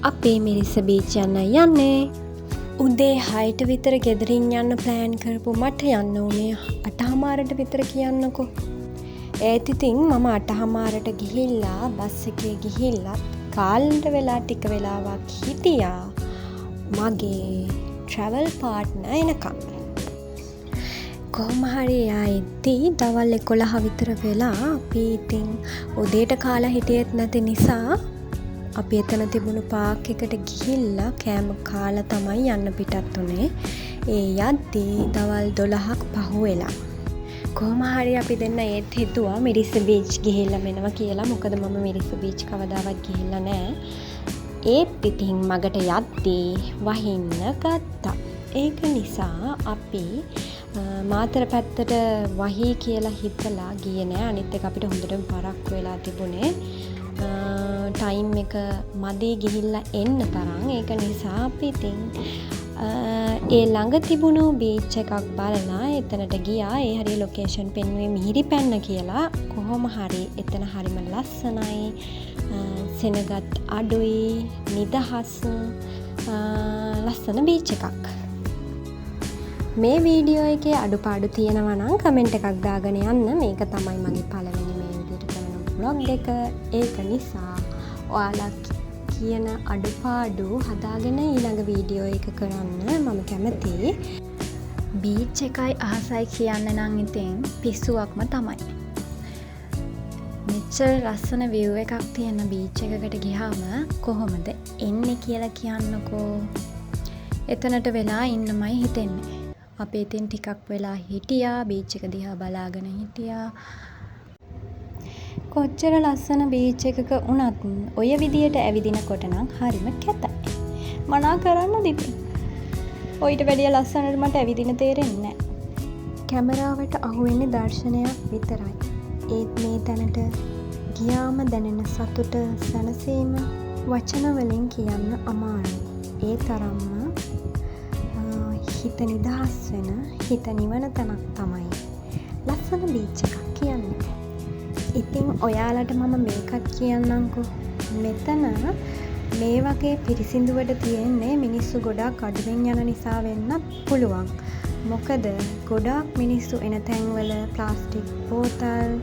අපේ මිරිස බීච් යන්න යන්නේ. උදේ 6ට විතර ගෙදරින් යන්න ප්ලෑන් කරපු මට යන්න උනේ 8:00ට විතර කියන්නකෝ. ඒත් ඉතින් මම 8:00ට ගිහිල්ලා බස් එකේ ගිහිල්ලත් කාලෙට වෙලා ටික වෙලාවක් හිටියා මගේ ට්‍රැවල් පාර්ට්නර් එනකම්. කොහොම හරි එයා එද්දී දවල් 11 විතර වෙලා අපි ඉතින් උදේට කාලා හිටියෙත් නැති නිසා අපි එතන තිබුණු පාක් එකට ගිහිල්ලා කෑම කාලා තමයි යන්න පිටත් උනේ. ඒ යද්දී දවල් 12ක් පහුවෙලා. කොහොම හරි අපි දෙන්න ඒත් හිතුවා මිරිස බීච් ගිහිල්ලා මෙනවා කියලා. මොකද මම මිරිස බීච් කවදාවත් ගිහිල්ලා නැහැ. ඒත් ඉතින් මගට යද්දී වහින්න ගත්තා. ඒක නිසා අපි මාතර පැත්තට වහී කියලා හිතලා ගියේ නෑ. අනිත් එක අපිට හොඳටම පරක්කු වෙලා තිබුණේ. ටයිම් එක මදි ගිහිල්ලා එන්න තරම්. ඒක නිසා අපි ඉතින් ඒ ළඟ තිබුණු බීච් එකක් බලලා එතනට ගියා. ඒ හරිය ලොකේෂන් පෙන්වුවේ මිහිරිපැන්න කියලා. කොහොම හරි එතන හරිම ලස්සනයි. සෙනගත් අඩුයි, නිදහස් ලස්සන බීච් එකක්. මේ වීඩියෝ එකේ අඩුපාඩු තියෙනවා නම් කමෙන්ට් එකක් දාගෙන යන්න. මේක තමයි මගේ පළවෙනි මේ විදිහට කරන vlog එක. ඒක නිසා ඔයාලා කියන අඩුපාඩු හදාගෙන ඊළඟ වීඩියෝ එක කරන්න මම කැමතියි. බීච් එකයි අහසයි කියන්න නම් ඉතින් පිස්සුවක්ම තමයි. මෙච්චර ලස්සන view එකක් තියෙන බීච් එකකට ගියාම කොහොමද එන්නේ කියලා කියන්නකෝ. එතනට වෙලා ඉන්නමයි හිතෙන්නේ. අපි ඉතින් ටිකක් වෙලා හිටියා. බීච් එක දිහා බලාගෙන හිටියා. කොච්චර ලස්සන බීච් එකක වුණත් ඔය විදියට ඇවිදිනකොට නම් හරිම කැතයි. මනා කරන්නද ඉතින්. ඔයිට වැඩිය ලස්සනට මට ඇවිදින තේරෙන්නේ නැහැ. කැමරාවට අහුවෙන්නේ දර්ශනයක් විතරයි. ඒත් මේ තැනට ගියාම දැනෙන සතුට සැනසීම වචන වලින් කියන්න අමාරුයි. ඒ තරම්ම හිත නිදහස් වෙන, හිත නිවන තැනක් තමයි ලස්සන බීච් එකක් කියන්නේ. ඉතින් ඔයාලට මම මේකත් කියන්නම්කෝ. මෙතන මේ වගේ පිරිසිදුවට තියෙන්නේ මිනිස්සු ගොඩාක් අඩුවෙන් යන නිසා වෙන්නත් පුළුවන්. මොකද ගොඩාක් මිනිස්සු එන තැන්වල ප්ලාස්ටික් බෝතල්,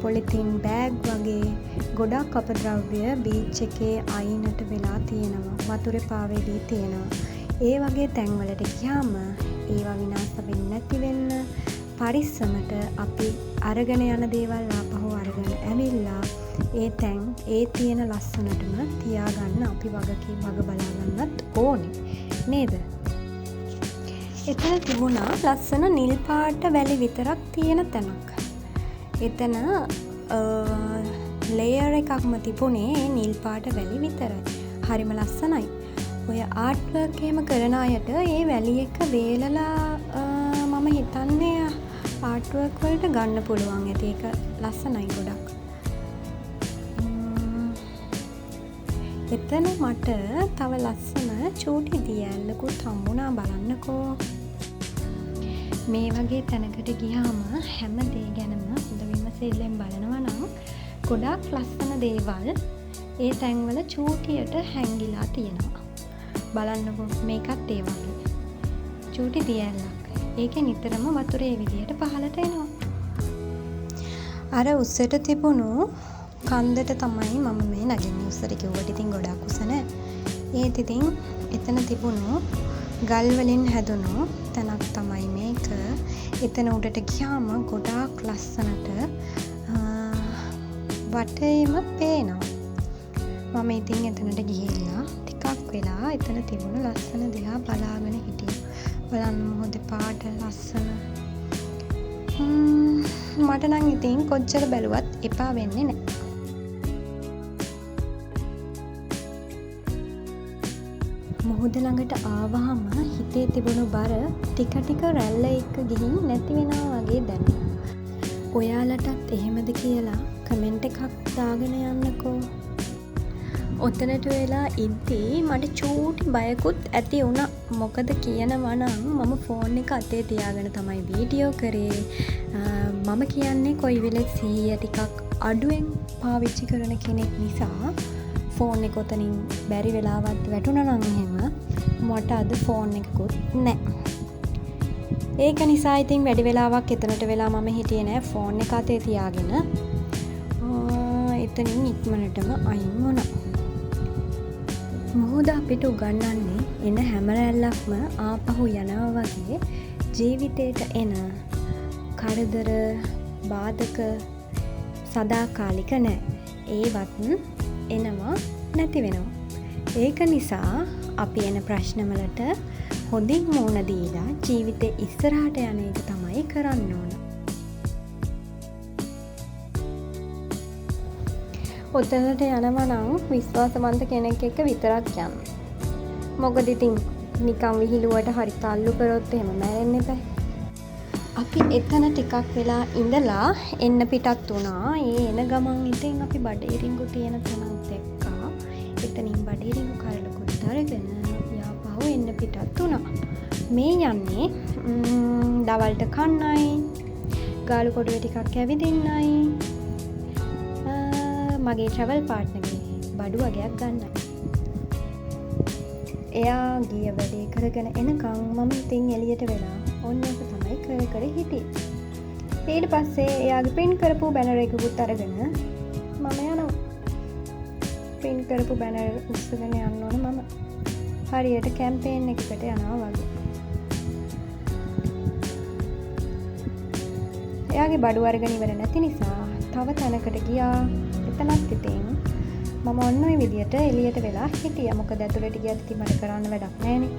පොලිතින් බෑග් වගේ ගොඩාක් අපද්‍රව්‍ය බීච් එකේ අයිනට වෙලා තියෙනවා. වතුරේ පාවෙදී තියෙනවා. ඒ වගේ තැන්වලට ගියාම ඒවා විනාශ වෙන්නේ නැති වෙන්න පරිස්සමට අපි අරගෙන යන දේවල් ආපහු අරගෙන ඇවිල්ලා ඒ තැන් ඒ තියෙන ලස්සනටම තියාගන්න අපි වග බලාගන්නත් ඕනේ නේද? එතන තිබුණා ලස්සන නිල් පාට වැලි විතරක් තියෙන තැනක්. එතන ලේයර් එකක්ම තිබුණේ නිල් පාට වැලි විතරයි. හරිම ලස්සනයි. ඔය ආර්ට් වර්ක් එහෙම කරන අයට ඒ වැලි එක වේලලා මම හිතන්නේ ආර්ට් වර්ක් වලට ගන්න පුළුවන් ඇති. ඒක ලස්සනයි ගොඩක්. එතන මට තව ලස්සන චූටි දියැලකුත් හම්බුණා. බලන්නකෝ. මේ වගේ තැනකට ගියාම හැම දේ ගැනම හොඳ විමසිල්ලෙන් බලනවා නම් ගොඩාක් ලස්සන දේවල් ඒ තැන්වල චූටියට හැංගිලා තියෙනවා. බලන්නකෝ. මේකත් ඒ වගේ චූටි දියැලක්. ඒකේ නිතරම වතුර ඒ විදියට පහළට එනවා. අර උස්සට තිබුණු කන්දට තමයි මම මේ නගින්නේ. උස්සට කිව්වට ඉතින් ගොඩාක් උස නෑ. ඒත් ඉතින් එතන තිබුණු ගල් වලින් හැදුණු තැනක් තමයි මේක. එතන උඩට ගියාම ගොඩාක් ලස්සනට වටේම පේනවා. මම ඉතින් එතනට ගිහිල්ලා ටිකක් වෙලා එතන තිබුණු ලස්සන දිහා බලාගෙන හිටියා. බලන්න මොහොත පාට ලස්සන. මට නම් ඉතින් කොච්චර බැලුවත් එපා වෙන්නේ නැහැ. මුහුද ළඟට ආවහම හිතේ තිබුණු බර ටික ටික රැල්ල එක්ක ගිහින් නැති වෙනවා වගේ දැනුණා. ඔයාලටත් එහෙමද කියලා කමෙන්ට් එකක් දාගෙන යන්නකෝ. ඔතනට වෙලා ඉද්දී මට චූටි බයකුත් ඇති වුණා. මොකද කියනවා නම් මම ෆෝන් එක අතේ තියාගෙන තමයි වීඩියෝ කරේ. මම කියන්නේ කොයි වෙලෙත් සිහිය ටිකක් අඩුවෙන් පාවිච්චි කරන කෙනෙක් නිසා ෆෝන් එක ඔතනින් බැරි වෙලාවත් වැටුණා නම් එහෙම මට අද ෆෝන් එකකුත් නැහැ. ඒක නිසා ඉතින් වැඩි වෙලාවක් එතනට වෙලා මම හිටියේ නෑ ෆෝන් එක අතේ තියාගෙන. එතනින් ඉක්මනටම අයින් වුණා. මොහොත අපිට උගන්වන්නේ එන හැම රැල්ලක්ම ආපහු යනවා වගේ ජීවිතේට එන කරදර බාධක සදාකාලික නෑ. ඒවත් එනවා නැති වෙනවා. ඒක නිසා අපි එන ප්‍රශ්නවලට හොඳින් මුහුණ දීලා ජීවිතේ ඉස්සරහට යන එක තමයි කරන්න ඕන. ඔතනට යනවා නම් විශ්වාසවන්ත කෙනෙක් එක්ක විතරක් යන්න. මොකද ඉතින් නිකන් විහිළුවට හරි තල්ලු කරොත් එහෙම මැරෙන්න එපා. අපි එතන ටිකක් වෙලා ඉඳලා එන්න පිටත් වුණා. ඒ එන ගමන් ඉතින් අපි බඩේරිඟු තියෙන තැනක් දැක්කා. එතනින් බඩේරිඟු කරලකුත් අරගෙන යාපහුව එන්න පිටත් වුණා. මේ යන්නේ දවල්ට කන්නයි, ගාලු කොටුවේ ටිකක් ඇවිදින්නයි, මගේ ට්‍රැවල් පාර්ට්නර්ගේ බඩු වගේක් ගන්නයි. එයා ගිය වැඩේ කරගෙන එනකම් මම ඉතින් එළියට වෙලා ඔන්න ඒක තමයි කර කර හිටියේ. ඊට පස්සේ එයාගේ print කරපු බැනර් එකකුත් අරගෙන මම යනවා. print කරපු බැනර් උස්සගෙන යන්න ඕන මම. හරියට කැම්පේන් එකකට යනවා වගේ. එයාගේ බඩු අරගෙන ඉවර නැති නිසා තව තැනකට ගියා. එතනත් ඉතින් මම ඔන්න ඔය විදියට එළියට වෙලා හිටියා. මොකද ඇතුළට ගියත් ඉතින් මට කරන්න වැඩක් නැහැනේ.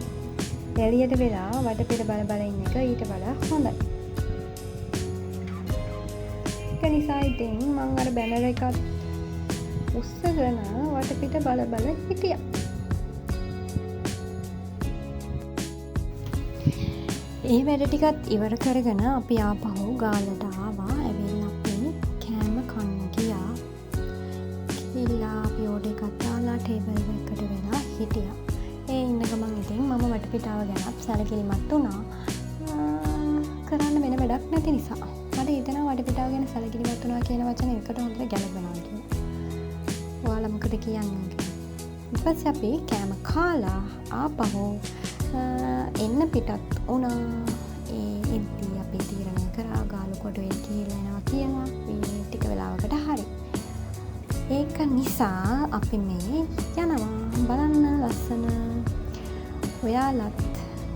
එළියට වෙලා වටපිට බල බල ඉන්න එක ඊට වඩා හොඳයි. ඒක නිසා ඉතින් මම අර බැනර් එකත් උස්සගෙන වටපිට බල බල හිටියා. ඒ වැඩ ටිකත් ඉවර කරගෙන අපි ආපහු ගාලට ආවා. ඇවිල්ලා අපි කෑම කන්න ගියා. ගිහලා අපි ඕඩර් එකක් දාලා ටේබල් එකකට වෙලා හිටියා. ඒ ඉන්න ගමන් ඉතින් මම වටපිටාව ගැනත් සැලකිලිමත් වුණා. කරන්න වෙන වැඩක් නැති නිසා. මට හිතෙනවා වටපිටාව ගැන සැලකිලිමත් වුණා කියන වචනේ එකට හොඳට ගැලපෙනවා කියලා. ඔයාලා මොකද කියන්නේ? ඊට පස්සේ අපි කෑම කාලා ආපහු එන්න පිටත් වුණා. ඒ ඉද්දී අපි තීරණය කරා ගාලු කොටුවේ ගිහලා එනවා කියලා. මේ ටික වෙලාවකට හරි. ඒක නිසා අපි මේ යනවා. බලන්න ලස්සන. ඔයාලත්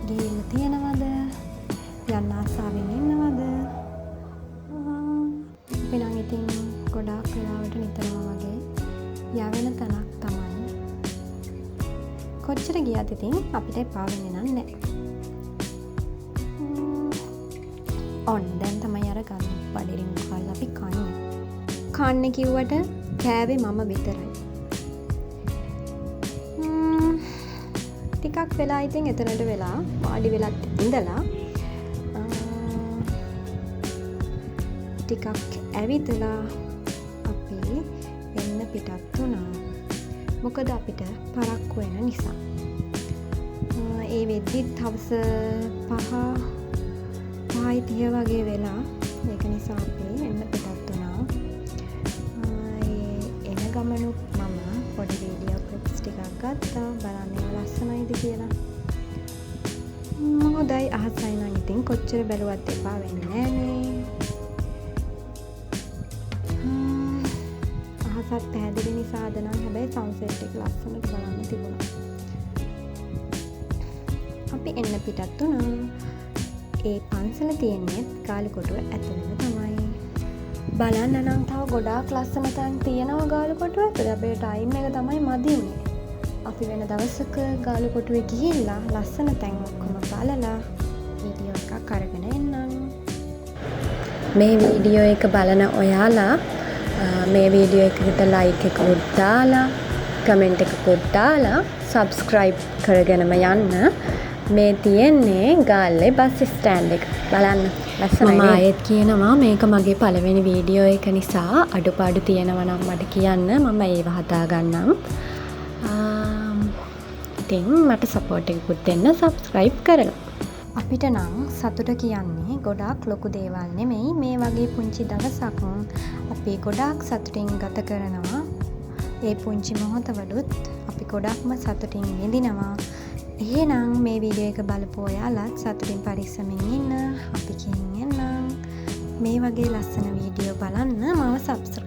ගිහිල්ලා තියෙනවද? යන්න ආසාවෙන් ඉන්නවද? අපි නම් ඉතින් ගොඩාක් වෙලාවට නිතරම වගේ යවෙන තැනක් තමයි. කොච්චර ගියත් ඉතින් අපිට එපා වෙන්නේ නැහැ. ඔන්න දැන් තමයි අර ගන්න බඩේරින් කාලා අපි කන්නේ. කන්නේ කිව්වට කෑවේ මම විතරයි. ටිකක් වෙලා ඉතින් එතනට වෙලා වාඩි වෙලත් ඉඳලා ටිකක් ඇවිදලා අපි එන්න පිටත් වුණා. මොකද අපිට පරක්කු වෙන නිසා. ඒ වෙද්දිත් හවස 5:30 වගේ වෙලා ඒක නිසා අපි එන්න පිටත් වුණා. එන ගමනුත් මම පොඩි වීඩියෝ ක්ලිප්ස් ටිකක් ගත්තා. බලන්න ලස්සනයිද කියලා. හොඳයි අහසයි නම් ඉතින් කොච්චර බැලුවත් එපා වෙන්නේ නෑනේ. අහසත් පැහැදිලි නිසාද නම් හැබැයි සන්සෙට් එක ලස්සනට බලන්න තිබුණා. අපි එන්න පිටත් වුණා. ඒ පන්සල තියෙන්නේ ගාලු කොටුව ඇතුළේම තමයි. බලන්න නම් තව ගොඩාක් ලස්සන තැන් තියෙනවා ගාලු කොටුව ඇතුළේ. අපේ ටයිම් එක තමයි මදි වුණේ. අපි වෙන දවසක ගාලු කොටුවේ ගිහිල්ලා ලස්සන තැන් ඔක්කොම බලලා වීඩියෝ එකක් අරගෙන එන්නම්. මේ වීඩියෝ එක බලන ඔයාලා මේ වීඩියෝ එකකට ලයික් එකකුත් දාලා කමෙන්ට් එකකුත් දාලා සබ්ස්ක්‍රයිබ් කරගෙනම යන්න. මේ තියෙන්නේ ගාල්ලේ බස් ස්ටෑන්ඩ් එක. බලන්න ලස්සනයි. මම ආයෙත් කියනවා මේක මගේ පළවෙනි වීඩියෝ එක නිසා අඩුපාඩු තියෙනවා නම් මට කියන්න. මම ඒව හදා ගන්නම්. ඉතින් මට සපෝට් එකකුත් දෙන්න සබ්ස්ක්‍රයිබ් කරලා. අපිට නම් සතුට කියන්නේ ගොඩාක් ලොකු දේවල් නෙමෙයි. මේ වගේ පුංචි දවසක් අපි ගොඩාක් සතුටින් ගත කරනවා. ඒ පුංචි මොහොතවලුත් අපි ගොඩක්ම සතුටින් විඳිනවා. එහෙනම් මේ වීඩියෝ එක බලපු ඔයාලත් සතුටින් පරිස්සමින් ඉන්න. අපි කියන් එන්නම්. මේ වගේ ලස්සන වීඩියෝ බලන්න මාව සබ්ස්ක්‍රයිබ්